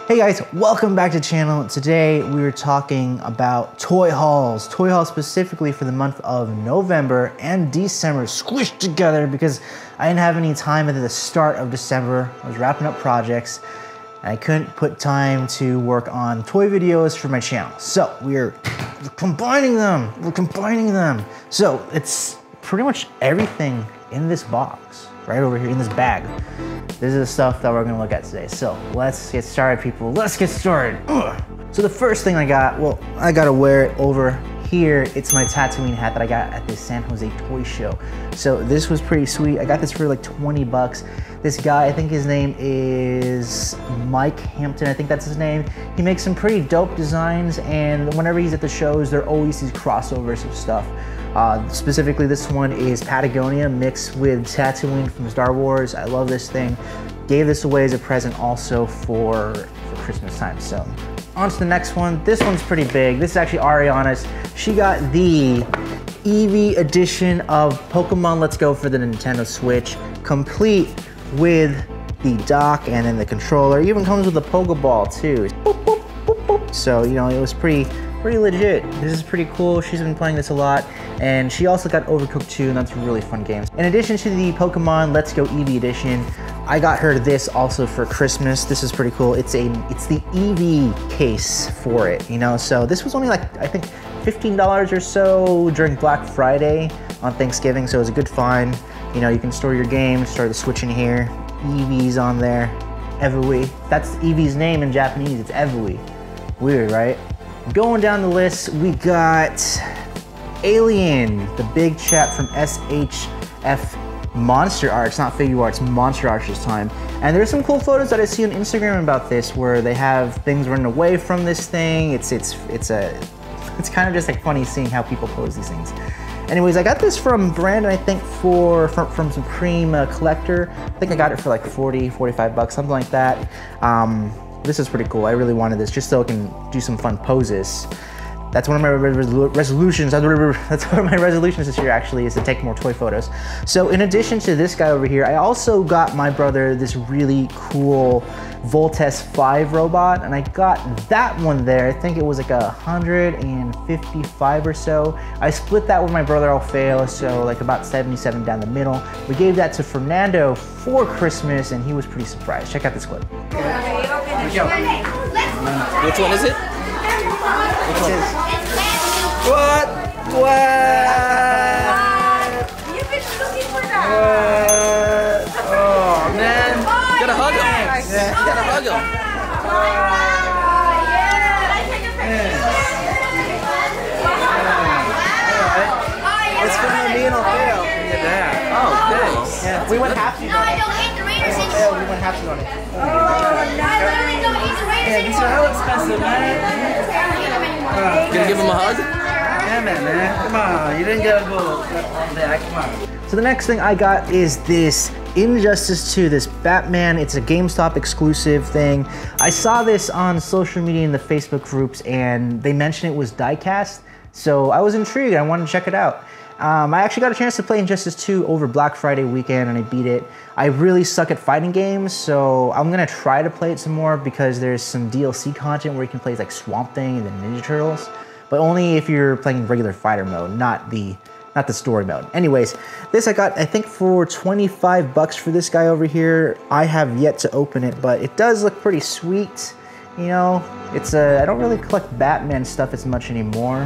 Hey guys, welcome back to the channel. Today we are talking about toy hauls specifically for the month of November and December squished together because I didn't have any time at the start of December. I was wrapping up projects and I couldn't put time to work on toy videos for my channel. So we're combining them. So it's pretty much everything in this box, right over here in this bag. This is the stuff that we're gonna look at today. So let's get started, people. Let's get started. Ugh. So the first thing I got, well, I gotta wear it over here. It's my Tatooine hat that I got at the San Jose toy show. So this was pretty sweet. I got this for like 20 bucks. This guy, I think his name is Mike Hampton. I think that's his name. He makes some pretty dope designs, and whenever he's at the shows, there are always these crossovers of stuff. Specifically, this one is Patagonia mixed with Tatooine from Star Wars. I love this thing. Gave this away as a present also for Christmas time. So on to the next one. This one's pretty big. This is actually Ariana's. She got the Eevee edition of Pokemon Let's Go for the Nintendo Switch, complete with the dock and then the controller. It even comes with a Pokeball too. Boop, boop, boop, boop. So, you know, it was pretty legit. This is pretty cool. She's been playing this a lot, and she also got Overcooked 2, and that's a really fun game. In addition to the Pokemon Let's Go Eevee edition, I got her this also for Christmas. This is pretty cool. It's the Eevee case for it, you know? So this was only like, I think $15 or so during Black Friday on Thanksgiving, so it was a good find. You know, you can store your games, store the Switch in here. Eevee's on there. Evui. That's Eevee's name in Japanese. It's Evui. Weird, right? Going down the list, we got Alien, the big chap from SHF Monster Arts, not Figure Arts, Monster Arts this time. And there's some cool photos that I see on Instagram about this where they have things running away from this thing. It's kind of just like funny seeing how people pose these things. Anyways, I got this from Brandon, I think from Supreme Collector. I think I got it for like 40, 45 bucks, something like that. This is pretty cool. I really wanted this just so I can do some fun poses. That's one of my resolutions. That's one of my resolutions this year, actually, is to take more toy photos. So in addition to this guy over here, I also got my brother this really cool Voltes 5 robot, and I got that one there. I think it was like 155 or so. I split that with my brother Alfeo, so like about 77 down the middle. We gave that to Fernando for Christmas, and he was pretty surprised. Check out this clip. Which one is it? Which one? What? You've been looking for that. Oh man, you gotta hug him. Yeah, you gotta hug him. It's from me and Alfeo. Yeah. Oh, thanks. Yeah, we went half on it. No, I don't eat the Raiders anymore. Yeah, we went half on it. I literally don't eat the Raiders anymore. These are hella expensive, man. Gonna give him a hug? Damn it, man. Come on. You didn't get a goal on that. Come on. So the next thing I got is this Injustice 2, this Batman. It's a GameStop exclusive thing. I saw this on social media in the Facebook groups, and they mentioned it was die-cast. So I was intrigued. I wanted to check it out. I actually got a chance to play Injustice 2 over Black Friday weekend, and I beat it. I really suck at fighting games, so I'm gonna try to play it some more because there's some DLC content where you can play like Swamp Thing and the Ninja Turtles, but only if you're playing regular fighter mode, not the story mode. Anyways, this I got, I think, for 25 bucks for this guy over here. I have yet to open it, but it does look pretty sweet. You know, I don't really collect Batman stuff as much anymore.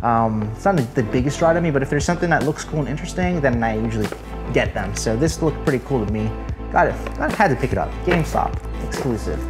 It's not the biggest draw to me, but if there's something that looks cool and interesting, then I usually get them. So this looked pretty cool to me. Got it. I had to pick it up. GameStop exclusive.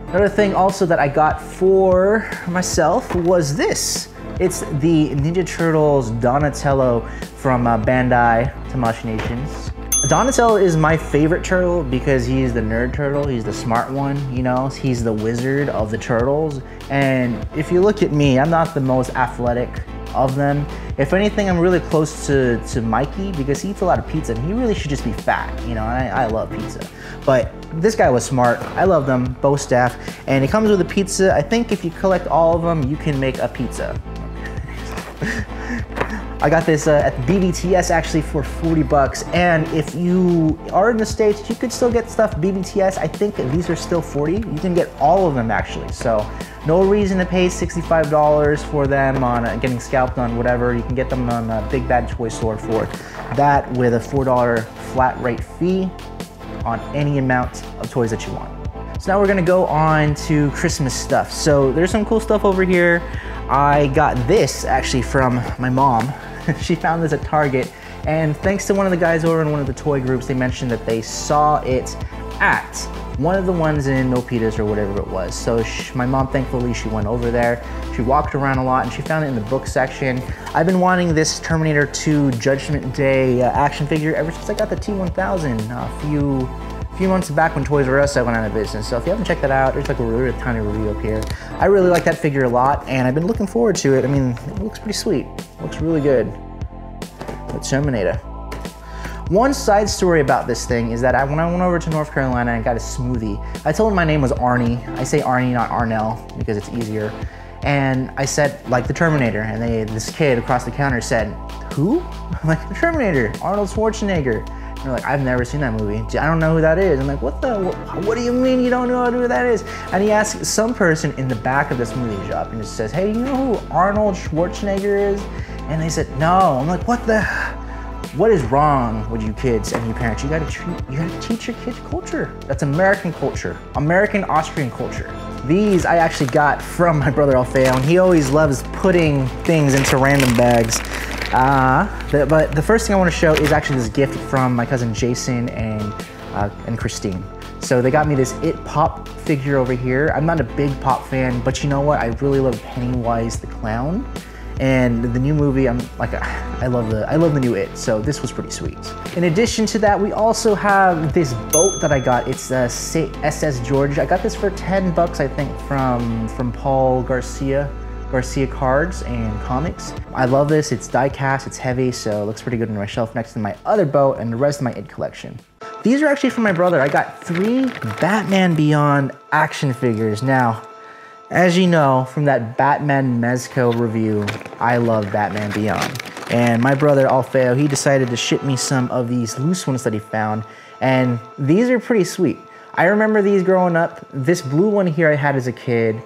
Another thing also that I got for myself was this. It's the Ninja Turtles Donatello from Bandai Tamashii Nations. Donatello is my favorite turtle because he's the nerd turtle, he's the smart one, you know, he's the wizard of the turtles. And if you look at me, I'm not the most athletic of them. If anything, I'm really close to Mikey because he eats a lot of pizza and he really should just be fat, you know, and I love pizza. But this guy was smart. I love them, both staff. And it comes with a pizza. I think if you collect all of them, you can make a pizza. I got this at the BBTS actually for 40 bucks. And if you are in the States, you could still get stuff BBTS. I think these are still 40. You can get all of them actually. So no reason to pay $65 for them on getting scalped on whatever. You can get them on Big Bad Toy Store for that with a $4 flat rate fee on any amount of toys that you want. So now we're gonna go on to Christmas stuff. So there's some cool stuff over here. I got this actually from my mom. She found this at Target, and thanks to one of the guys over in one of the toy groups, they mentioned that they saw it at one of the ones in Milpitas or whatever it was. So my mom, thankfully, she went over there. She walked around a lot and she found it in the book section. I've been wanting this Terminator 2 Judgment Day action figure ever since I got the T1000 a few months back when Toys R Us went out of business. So if you haven't checked that out, there's like a really tiny review up here. I really like that figure a lot, and I've been looking forward to it. I mean, it looks pretty sweet. It looks really good. The Terminator. One side story about this thing is that when I went over to North Carolina and got a smoothie, I told him my name was Arnie. I say Arnie, not Arnell, because it's easier. And I said, like the Terminator, and this kid across the counter said, who? I'm like, the Terminator, Arnold Schwarzenegger. And they're like, I've never seen that movie. I don't know who that is. I'm like, what do you mean you don't know who that is? And he asked some person in the back of this movie shop and just says, hey, you know who Arnold Schwarzenegger is? And they said, no. I'm like, what is wrong with you kids and you parents? You gotta teach your kids culture. That's American culture, American Austrian culture. These I actually got from my brother Alfeo, and he always loves putting things into random bags. But the first thing I want to show is actually this gift from my cousin Jason and Christine. So they got me this It Pop figure over here. I'm not a big Pop fan, but you know what? I really love Pennywise the Clown. And the new movie, I love the new It, so this was pretty sweet. In addition to that, we also have this boat that I got. It's SS George. I got this for 10 bucks, I think, from Paul Garcia Cards and Comics. I love this. It's die cast, it's heavy, so it looks pretty good on my shelf next to my other boat and the rest of my It collection. These are actually from my brother. I got 3 Batman Beyond action figures. Now, as you know from that Batman Mezco review, I love Batman Beyond. And my brother Alfeo, he decided to ship me some of these loose ones that he found, and these are pretty sweet. I remember these growing up. This blue one here I had as a kid.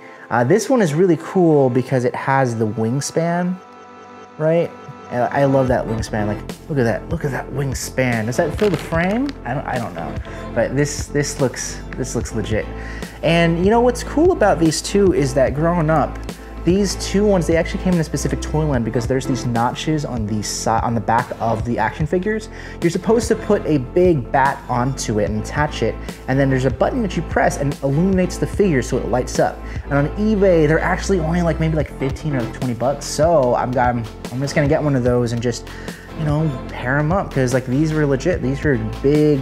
This one is really cool because it has the wingspan, right? I love that wingspan. Like, look at that wingspan. Does that fill the frame? I don't know, but this looks legit. And you know what's cool about these two is that growing up, these two ones, they actually came in a specific toy line because there's these notches on the back of the action figures. You're supposed to put a big bat onto it and attach it, and then there's a button that you press and illuminates the figure so it lights up. And on eBay, they're actually only maybe 15 or 20 bucks. So I'm just gonna get one of those and just, you know, pair them up, because like these were legit. These were big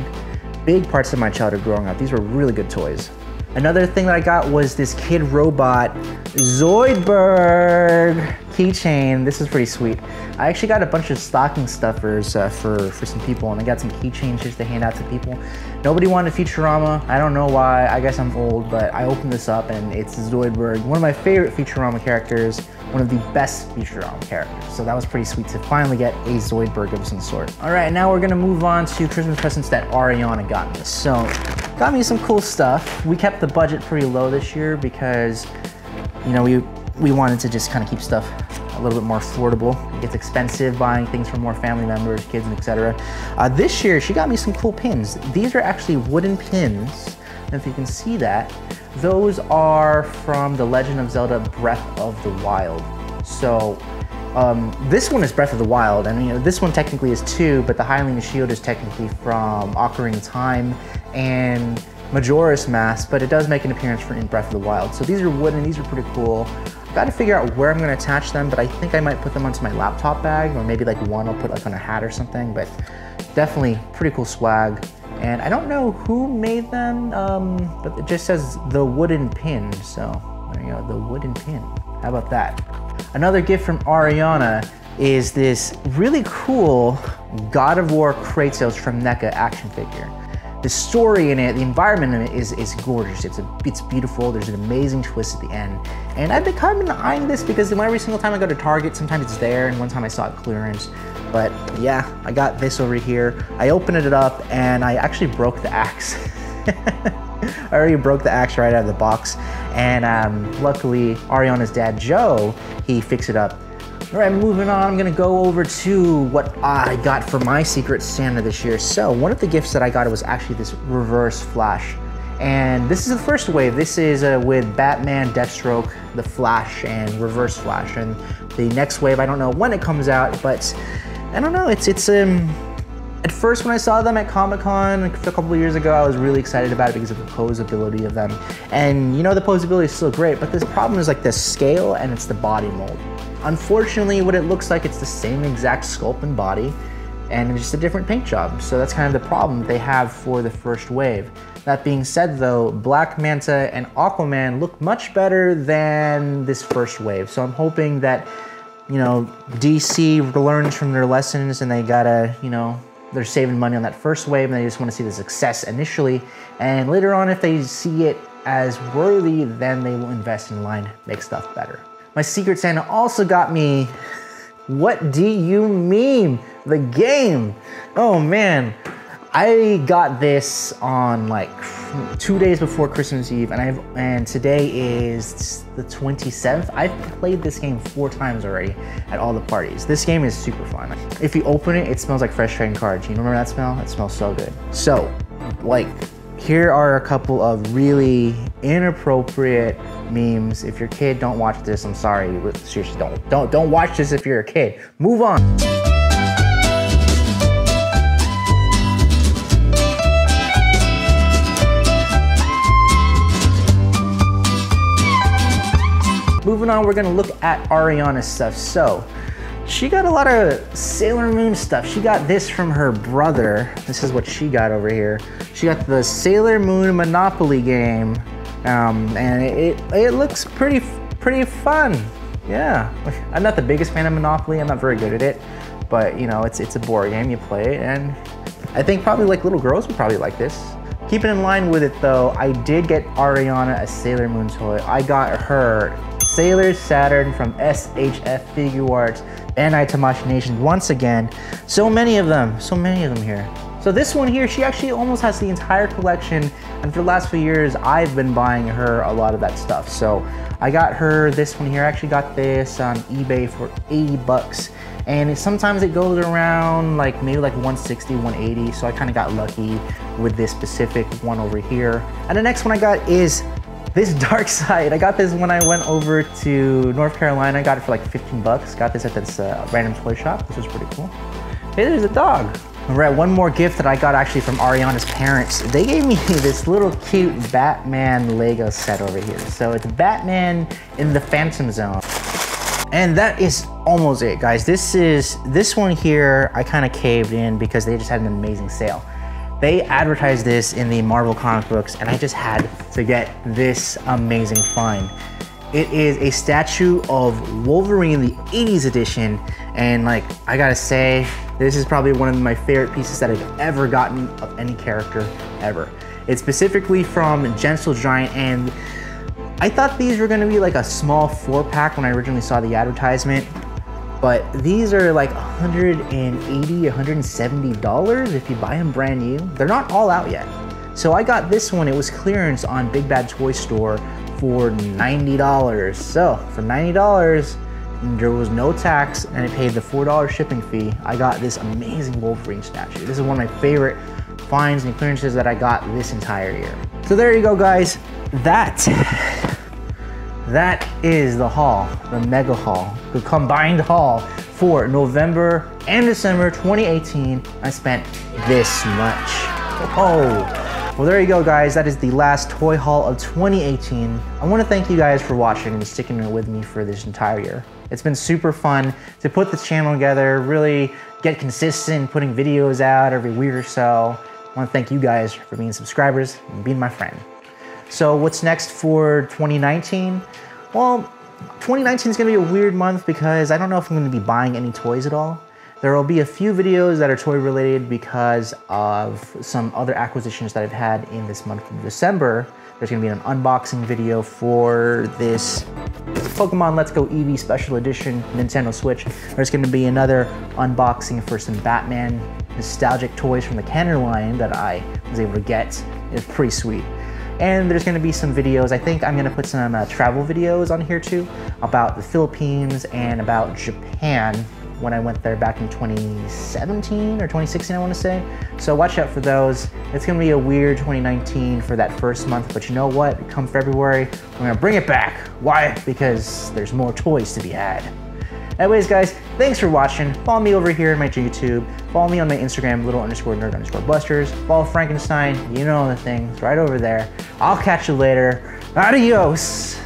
parts of my childhood growing up. These were really good toys. Another thing that I got was this Kid Robot Zoidberg keychain. This is pretty sweet. I actually got a bunch of stocking stuffers for some people, and I got some keychains just to hand out to people. Nobody wanted Futurama. I don't know why. I guess I'm old, but I opened this up and it's Zoidberg, one of my favorite Futurama characters, one of the best Futurama characters. So that was pretty sweet to finally get a Zoidberg of some sort. All right, now we're gonna move on to Christmas presents that Ariana got me. So, got me some cool stuff. We kept the budget pretty low this year because, you know, we wanted to just kind of keep stuff a little bit more affordable. It gets expensive buying things for more family members, kids, and etc. This year, she got me some cool pins. These are actually wooden pins. And if you can see that, those are from The Legend of Zelda Breath of the Wild. So this one is Breath of the Wild, and you know, this one technically is too, but the Hylian Shield is technically from Ocarina of Time and Majora's Mask, but it does make an appearance in Breath of the Wild. So these are wooden, these are pretty cool. I've got to figure out where I'm going to attach them, but I think I might put them onto my laptop bag, or maybe like one I'll put like on a hat or something, but definitely pretty cool swag. And I don't know who made them, but it just says the wooden pin. So there you go, the wooden pin. How about that? Another gift from Ariana is this really cool God of War Kratos from NECA action figure. the story in it, the environment in it is gorgeous. It's beautiful. There's an amazing twist at the end. And I've been kind of eyeing this because every single time I go to Target, sometimes it's there, and one time I saw it clearance. But yeah, I got this over here. I opened it up and I actually broke the axe. I already broke the axe right out of the box. And luckily, Ariana's dad, Joe, he fixed it up. All right, moving on, I'm gonna go over to what I got for my Secret Santa this year. So one of the gifts that I got was actually this reverse Flash. And this is the first wave. This is with Batman, Deathstroke, the Flash, and Reverse Flash. And the next wave, I don't know when it comes out, but I don't know, it's at first when I saw them at Comic-Con a couple of years ago, I was really excited about it because of the posability of them. And you know, the posability is still great, but this problem is like the scale and it's the body mold. Unfortunately, what it looks like, it's the same exact sculpt and body, and it's just a different paint job. So that's kind of the problem they have for the first wave. That being said though, Black Manta and Aquaman look much better than this first wave. So I'm hoping that, you know, DC learns from their lessons and they gotta, you know, they're saving money on that first wave and they just want to see the success initially. And later on, if they see it as worthy, then they will invest in line, make stuff better. My Secret Santa also got me What Do You Meme? The game. Oh man, I got this on like 2 days before Christmas Eve, and today is the 27th. I've played this game 4 times already at all the parties. This game is super fun. If you open it, it smells like fresh trading cards. You remember that smell? It smells so good. So, like, here are a couple of really inappropriate memes. If your kid don't watch this, I'm sorry. Seriously, don't watch this if you're a kid. Move on. Moving on, we're gonna look at Ariana's stuff. So, she got a lot of Sailor Moon stuff. She got this from her brother. This is what she got over here. She got the Sailor Moon Monopoly game, and it looks pretty fun. Yeah, I'm not the biggest fan of Monopoly. I'm not very good at it, but you know, it's a board game. You play it, and I think probably like little girls would probably like this. Keeping in line with it though, I did get Ariana a Sailor Moon toy. I got her Sailor Saturn from SHF Figure Arts, Bandai Tamashii Nation once again. So many of them here. So this one here, she actually almost has the entire collection, and for the last few years, I've been buying her a lot of that stuff. So I got her this one here. I actually got this on eBay for 80 bucks. And sometimes it goes around like maybe like 160, 180. So I kind of got lucky with this specific one over here. And the next one I got is this Dark Side. I got this when I went over to North Carolina. I got it for like 15 bucks. Got this at this random toy shop. This was pretty cool. Hey, there's a dog. All right, one more gift that I got actually from Ariana's parents. They gave me this little cute Batman Lego set over here. So it's Batman in the Phantom Zone. And that is almost it, guys. This one here, I kind of caved in because they just had an amazing sale. They advertised this in the Marvel comic books, and I just had to get this amazing find. It is a statue of Wolverine, the 80s edition, and like, I gotta say, this is probably one of my favorite pieces that I've ever gotten of any character ever. It's specifically from Gentle Giant, and I thought these were gonna be like a small 4-pack when I originally saw the advertisement, but these are like $180, $170 if you buy them brand new. They're not all out yet. So I got this one, it was clearance on Big Bad Toy Store for $90. So for $90, there was no tax and I paid the $4 shipping fee. I got this amazing Wolverine statue. This is one of my favorite finds and clearances that I got this entire year. So there you go, guys. That is the haul, the mega haul, the combined haul for November and December 2018. I spent this much. Oh, well, there you go, guys. That is the last toy haul of 2018. I want to thank you guys for watching and sticking with me for this entire year. It's been super fun to put this channel together, really get consistent, putting videos out every week or so. I want to thank you guys for being subscribers and being my friend. So what's next for 2019? Well, 2019 is going to be a weird month because I don't know if I'm going to be buying any toys at all. There will be a few videos that are toy related because of some other acquisitions that I've had in this month of December. There's gonna be an unboxing video for this Pokemon Let's Go Eevee Special Edition Nintendo Switch. There's gonna be another unboxing for some Batman nostalgic toys from the Kenner line that I was able to get. It's pretty sweet. And there's gonna be some videos, I think I'm gonna put some travel videos on here too, about the Philippines and about Japan when I went there back in 2017 or 2016, I wanna say. So watch out for those. It's gonna be a weird 2019 for that first month, but you know what? Come February, we're gonna bring it back. Why? Because there's more toys to be had. Anyways, guys, thanks for watching. Follow me over here on my YouTube. Follow me on my Instagram, little_nerd_busters. Follow Frankenstein, you know the things, right over there. I'll catch you later. Adios.